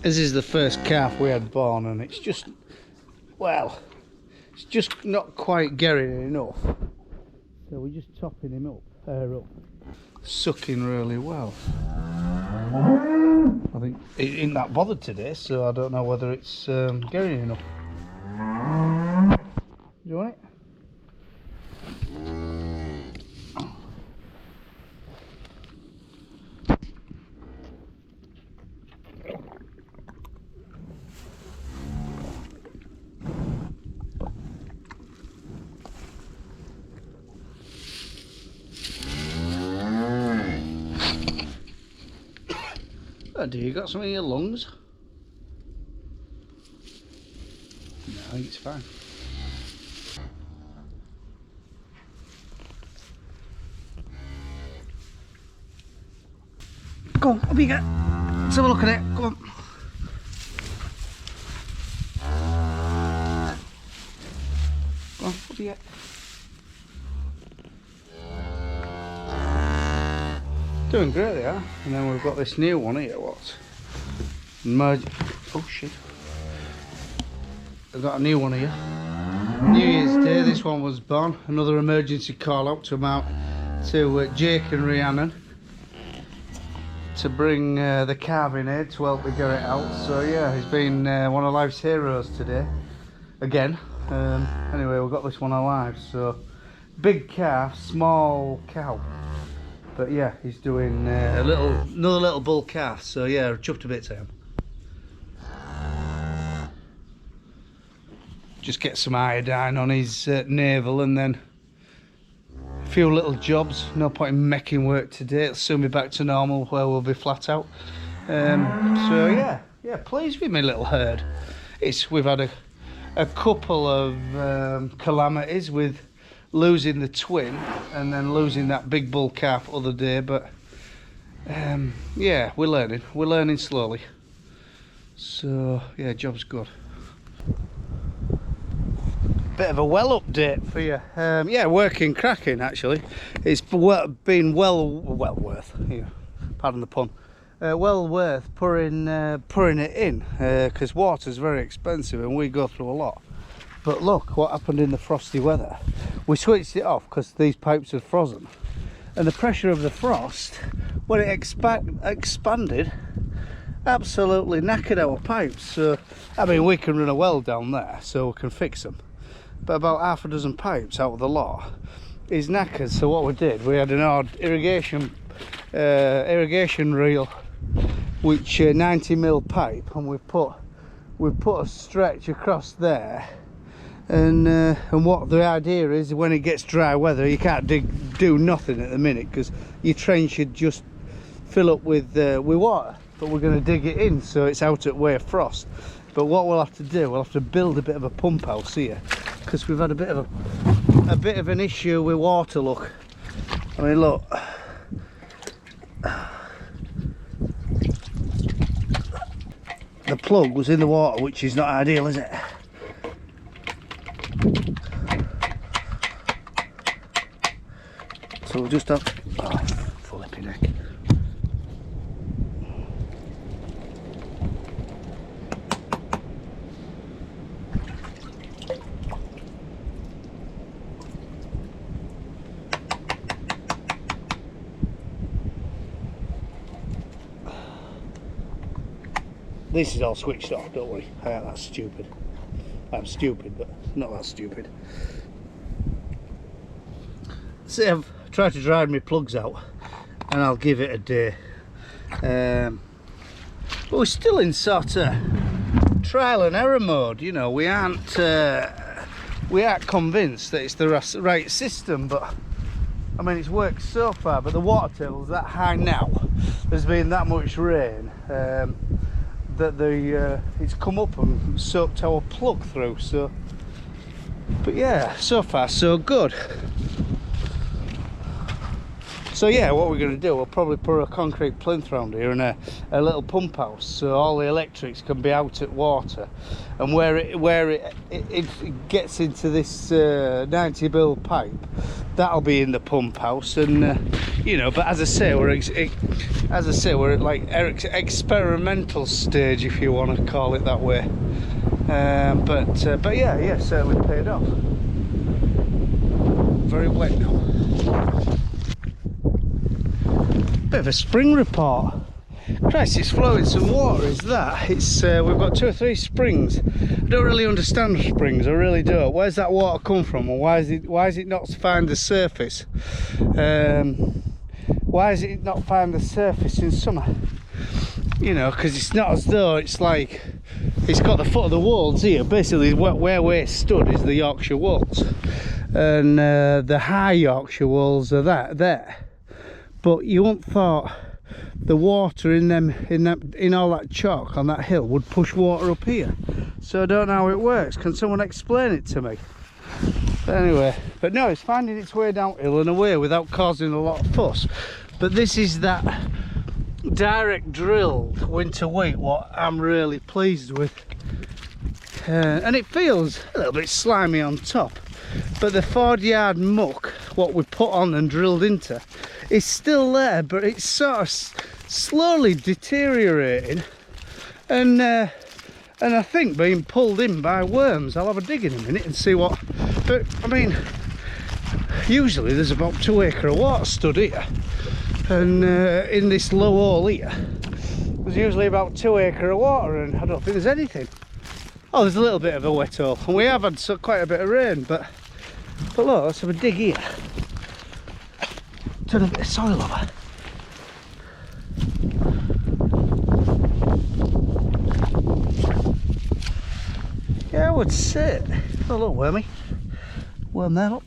This is the first calf we had born, and it's just, well, it's just not quite getting enough. So we're just topping him up, sucking really well. I think it ain't that bothered today, so I don't know whether it's getting enough. Do you want it? Oh dear, you got something in your lungs? No, I think it's fine. Go on, up you get. Let's have a look at it. Come on. Go on, up you get. Doing great they are. And then we've got this new one here, what? Oh shit. I've got a new one here. New Year's Day, this one was born. Another emergency call out to Jake and Rhiannon to bring the calving aid to help me get it out. So yeah, he's been one of life's heroes today. Again. Anyway, we've got this one alive. So big calf, small cow. But yeah, he's doing another little bull calf, so yeah, chuffed a bit to him. Just get some iodine on his navel and then a few little jobs. No point in making work today, it'll soon be back to normal where we'll be flat out. So yeah, pleased with my little herd. We've had a couple of calamities with losing the twin and then losing that big bull calf other day, but yeah, we're learning slowly, so yeah, job's good. Bit of a well update for you. Yeah, working cracking actually. It's been well worth, yeah, pardon the pun, well worth pouring it in, because water's very expensive and we go through a lot. But look what happened in the frosty weather. We switched it off because these pipes had frozen, and the pressure of the frost, when it expanded, absolutely knackered our pipes. So I mean, we can run a well down there, so we can fix them, but about half a dozen pipes out of the lot is knackered. So what we did, we had an odd irrigation reel, which 90mm pipe, and we've put a stretch across there. And what the idea is, when it gets dry weather, you can't do nothing at the minute because your trench should just fill up with water, but we're going to dig it in so it's out at way of frost. But what we'll have to do, we'll have to build a bit of a pump house here, because we've had a bit of an issue with water. Look, I mean, look, the plug was in the water, which is not ideal, is it? So we'll just have, oh, flipping heck. This is all switched off, don't worry. That's stupid. I'm stupid, but not that stupid. See, I've tried to dry my plugs out and I'll give it a day. But we're still in sort of trial and error mode, you know. We aren't convinced that it's the right system, but I mean, it's worked so far. But the water table's that high now, there's been that much rain, that it's come up and soaked our plug through. So, but yeah, so far so good. So yeah, what we're going to do, we'll probably put a concrete plinth around here and a little pump house, so all the electrics can be out at water, and where it gets into this 90 mil pipe, that'll be in the pump house. And you know, but as I say, we're at like experimental stage, if you want to call it that way. But yeah, certainly paid off. Very wet now. Bit of a spring report. Christ, it's flowing some water, is that? It's we've got 2 or 3 springs. I don't really understand springs, I really don't. Where's that water come from, and why is it not find the surface? Why is it not find the surface in summer? You know, because it's not as though it's like it's got the foot of the wolds here. Basically, where we're stood is the Yorkshire wolds, and the high Yorkshire wolds are there. But you wouldn't thought the water in all that chalk on that hill would push water up here. So I don't know how it works. Can someone explain it to me? But anyway, but no, it's finding its way downhill and away without causing a lot of fuss. But this is that direct drilled winter wheat, what I'm really pleased with. And it feels a little bit slimy on top, but the 40-yard muck, what we put on and drilled into, is still there, but it's sort of slowly deteriorating, and I think being pulled in by worms. I'll have a dig in a minute and see what. But I mean, usually there's about 2 acre of water stood here, and in this low hole here there's usually about 2 acre of water, and I don't think there's anything. Oh, there's a little bit of a wet hole, and we have had quite a bit of rain, but look, let's have a dig here. Turn a bit of soil over. Yeah, I would say. Oh look, wormy. Worm there, look.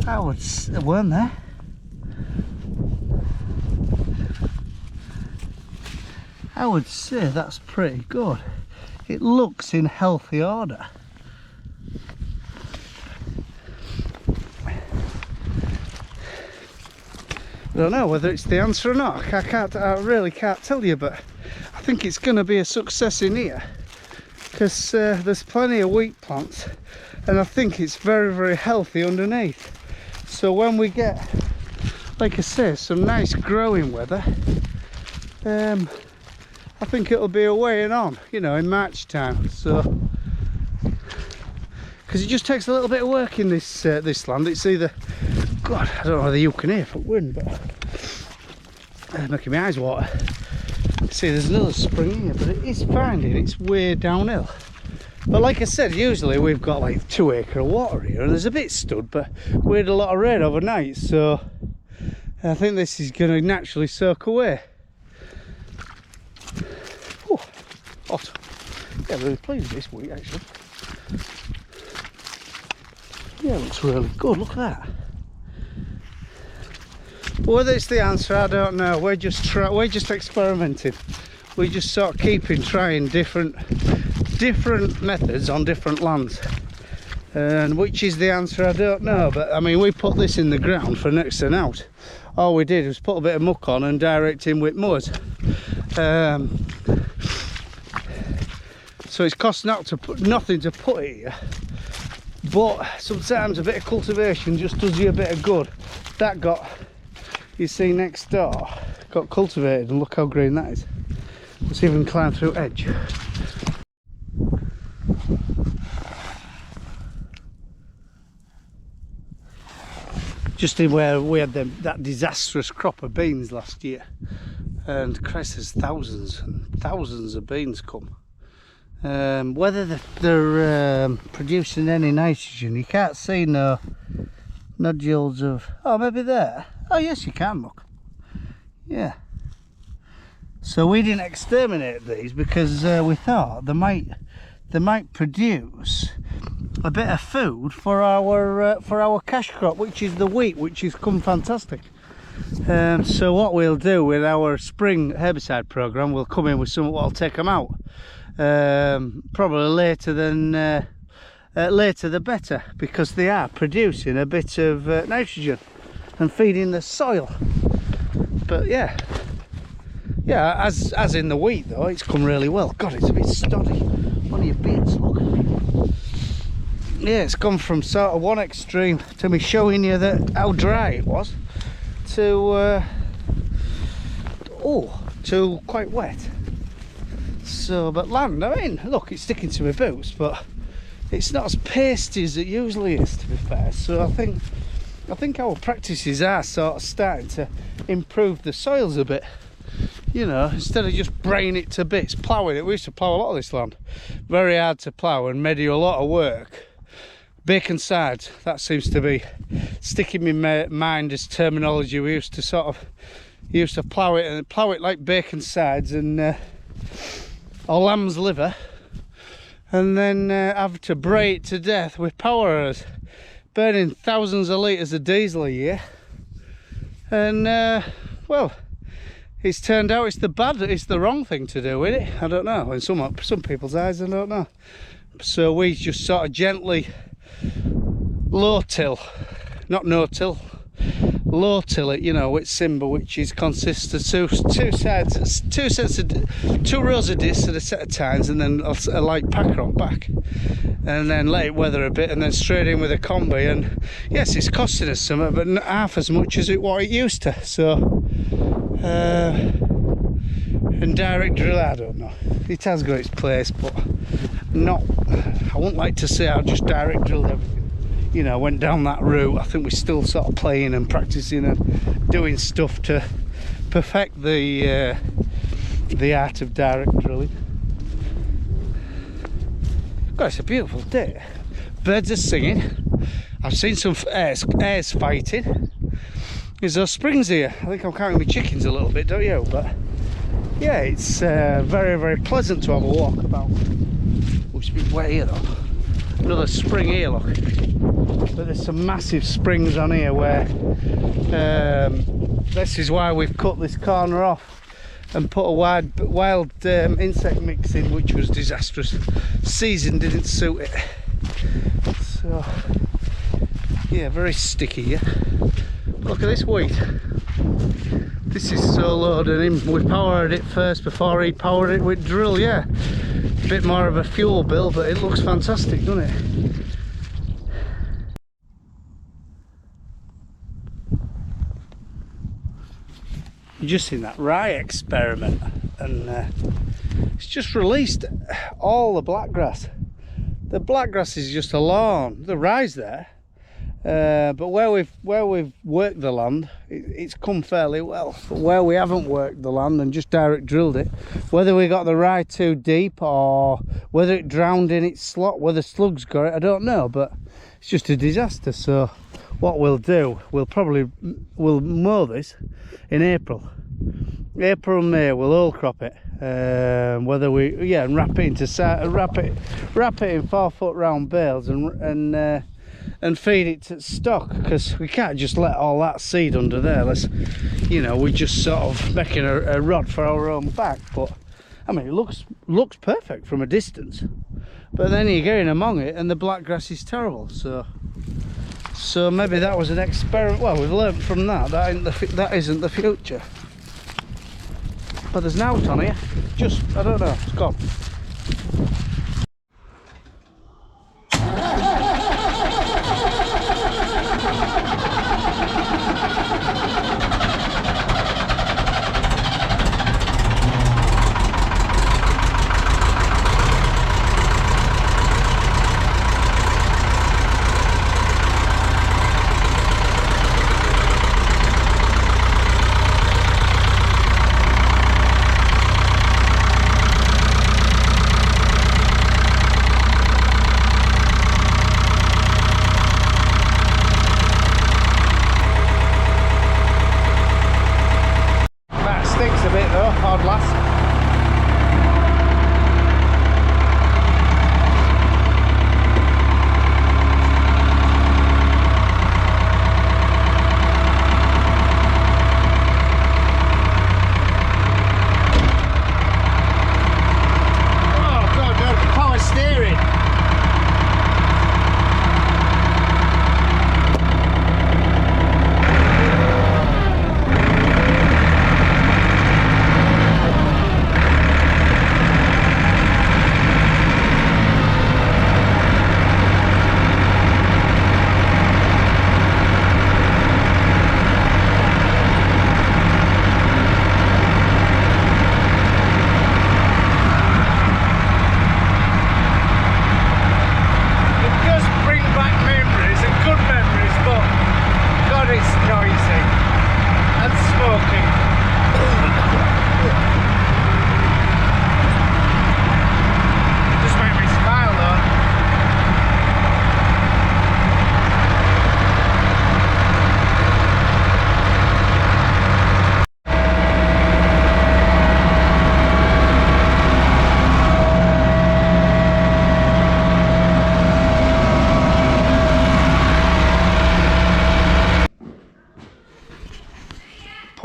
I would say, a worm there. I would say that's pretty good. It looks in healthy order. I don't know whether it's the answer or not. I really can't tell you, but I think it's going to be a success in here, because there's plenty of wheat plants, and I think it's very, very healthy underneath. So when we get, like I say, some nice growing weather, I think it'll be away and on, you know, in March time. So, because it just takes a little bit of work in this land. It's either, God, I don't know whether you can hear for wind, but making my eyes water. See, there's another spring here, but it is finding its way downhill. But like I said, usually we've got like 2 acre of water here, and there's a bit stood, but we had a lot of rain overnight, so I think this is going to naturally soak away. Oh, hot. Yeah, really pleased with this wheat actually. Yeah, it looks really good. Look at that. But whether it's the answer, I don't know. We're just experimenting. We're just sort of trying different methods on different lands. And which is the answer, I don't know. But I mean, we put this in the ground for next to out. All we did was put a bit of muck on and direct in with mud. So it's cost nothing to put it here. But sometimes a bit of cultivation just does you a bit of good. That got, you see next door, got cultivated, and look how green that is. Let's see if we can climb through edge. Just in where we had that disastrous crop of beans last year, and Christ, there's thousands and thousands of beans come. Whether they're producing any nitrogen, you can't see no nodules of, oh, maybe there. Oh yes, you can, look. Yeah. So we didn't exterminate these because we thought they might produce a bit of food for our cash crop, which is the wheat, which has come fantastic. So what we'll do with our spring herbicide program, we'll come in with some, I'll take them out. Probably later the better, because they are producing a bit of nitrogen. and feeding the soil. But yeah, as in the wheat though, it's come really well. God, it's a bit stoddy. One of your bits, look. Yeah, it's gone from sort of one extreme to me showing you that how dry it was to to quite wet. So, but land, I mean, look, it's sticking to my boots, but it's not as pasty as it usually is, to be fair. So I think our practices are sort of starting to improve the soils a bit. You know, instead of just braying it to bits, ploughing it. We used to plough a lot of this land. Very hard to plough and made you a lot of work. Bacon sides, that seems to be sticking in my mind as terminology. We used to plough it like bacon sides and or lamb's liver, and then have to bray it to death with power hours, burning thousands of litres of diesel a year. And well, it's turned out it's the wrong thing to do with it. I don't know, in some people's eyes, I don't know. So we just sort of gently low till, not no till, low till it, you know, with Simba, which consists of two rows of discs at a set of tines, and then a light packer on back, and then let it weather a bit, and then straight in with a combi. And yes, it's costing us something, but not half as much as what it used to. So and direct drill, I don't know, it has got its place, but not, I wouldn't like to say I just direct drilled everything, you know, went down that route. I think we're still sort of playing and practicing and doing stuff to perfect the art of direct drilling. God, it's a beautiful day. Birds are singing. I've seen some hares fighting. There's those springs here. I think I'm counting my chickens a little bit, don't you? But yeah, it's very, very pleasant to have a walk about. Oh, it's a bit wet here though. Another spring here, look. But there's some massive springs on here where this is why we've cut this corner off and put a wild insect mix in, which was disastrous. Season didn't suit it. So yeah, very sticky here. Look at this wheat. This is so loaded in. We powered it first before he powered it with drill. Yeah, a bit more of a fuel bill, but it looks fantastic, doesn't it? You just seen that rye experiment, and it's just released all the blackgrass. The blackgrass is just a lawn. The rye's there. But where we've worked the land, it's come fairly well. But where we haven't worked the land and just direct drilled it, whether we got the rye too deep or whether it drowned in its slot, whether slugs got it, I don't know. But it's just a disaster. So what we'll do, we'll mow this in April, May. We'll oil crop it. And wrap it in 4 foot round bales and feed it to stock, because we can't just let all that seed under there. We're just sort of making a rod for our own back. But I mean, it looks perfect from a distance, but then you get in among it and the blackgrass is terrible. So maybe that was an experiment. Well, we've learned from that that isn't the future. But there's an out on here, just, I don't know, it's gone.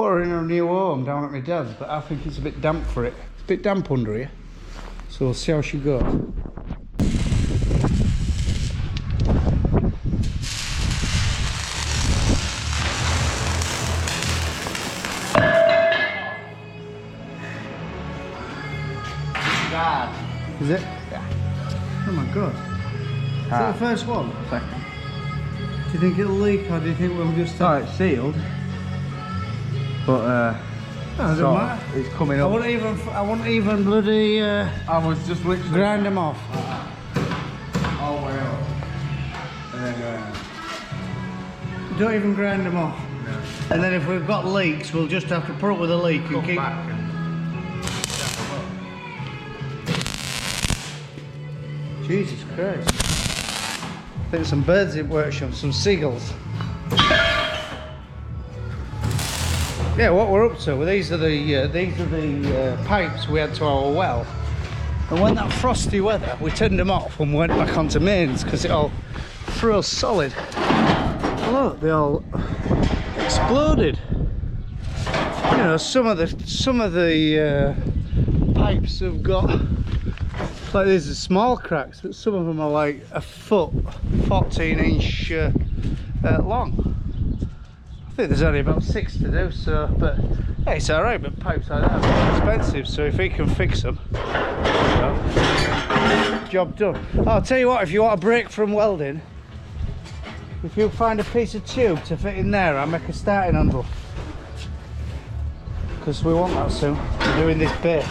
put her in her new home down at my dad's, but I think it's a bit damp for it. It's a bit damp under here, so we'll see how she goes. Is it? Yeah. Oh my god. Is that the first one? Second. Do you think it'll leak, or do you think we'll just... Oh, it's sealed. But no, it doesn't matter. It's coming up. I wouldn't even bloody I was just literally grind them off. All the way up. And then Don't even grind them off. no. And then if we've got leaks, we'll just have to put up with the leak and keep... back and Jesus Christ. I think some birds in workshop, some seagulls. Yeah, what we're up to, well, these are the pipes we had to our well. And when that frosty weather, we turned them off and went back onto mains because it all froze solid. Look, they all exploded. You know, some of the pipes have got, like, these are small cracks, but some of them are like a foot, 14-inch long. I think there's only about 6 to do, so, but yeah, it's alright, but pipes like that are expensive, so if he can fix them, you know, job done. I'll tell you what, if you want a break from welding, if you find a piece of tube to fit in there, I'll make a starting handle. Because we want that soon, we're doing this bit.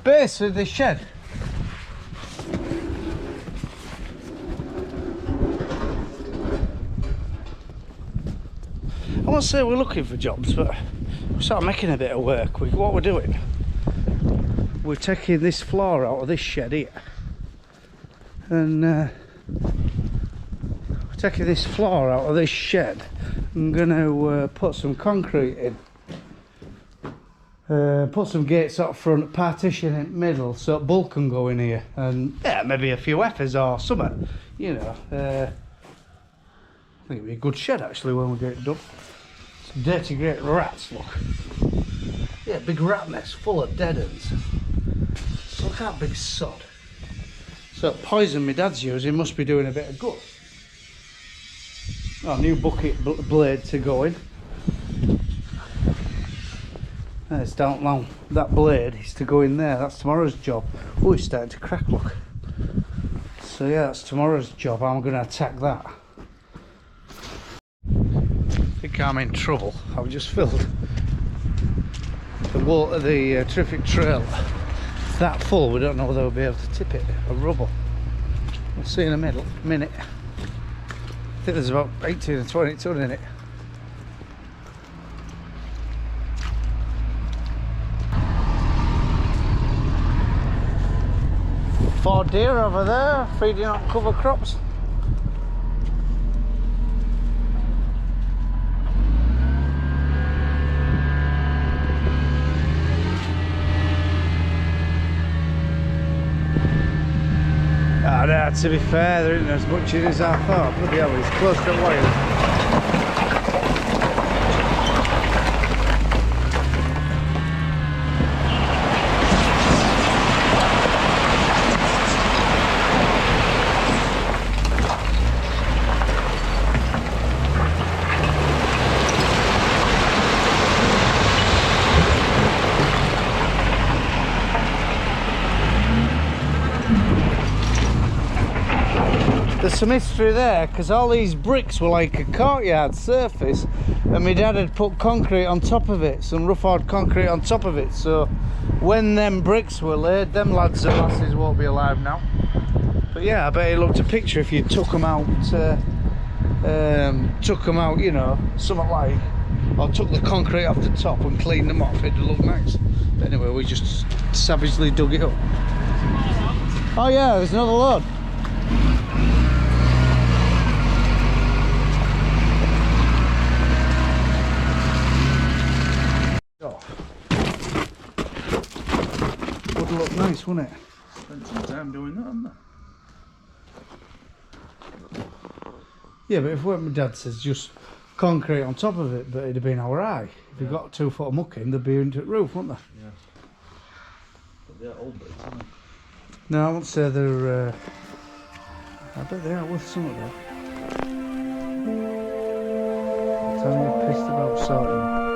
Base of the shed. I won't say we're looking for jobs, but we're sort of making a bit of work. What we're doing, we're taking this floor out of this shed here, and we're taking this floor out of this shed. I'm going to put some concrete in. Put some gates up front, partition in the middle so bulk can go in here, and yeah, maybe a few effers or something, you know. I think it'd be a good shed actually when we get it done. Some dirty great rats, look. Yeah, big rat nest full of dead ends. So look at that big sod. So poison my dad's using must be doing a bit of good. Oh, new bucket blade to go in. It's down long. That blade is to go in there. That's tomorrow's job. Oh, it's starting to crack, look. So yeah, that's tomorrow's job. I'm going to attack that. I think I'm in trouble. I've just filled the terrific trail that full. We don't know whether we'll be able to tip it. A rubble. We'll see in a minute. I think there's about 18 or 20 ton in it. Four deer over there feeding on cover crops. Ah, no, to be fair, there isn't as much in as I thought. Bloody hell, it's close to wild. There's some history there because all these bricks were like a courtyard surface, and my dad had put concrete on top of it, some rough hard concrete on top of it, so when them bricks were laid, them lads and lasses won't be alive now. But yeah, I bet it looked a picture if you took them out, you know, something like, or took the concrete off the top and cleaned them off, it'd look nice. But anyway, we just savagely dug it up. Oh yeah, there's another load. Would look nice, wouldn't it? Spent some time doing that, haven't Yeah, but if what my dad says, just concrete on top of it, but it'd have been our eye. If you got 2 foot of muck in, they'd be into the roof, wouldn't they? Yeah. But they're old bricks, aren't they? No, I won't say they're. I bet they are worth something though. Tell me you're pissed about sorting them.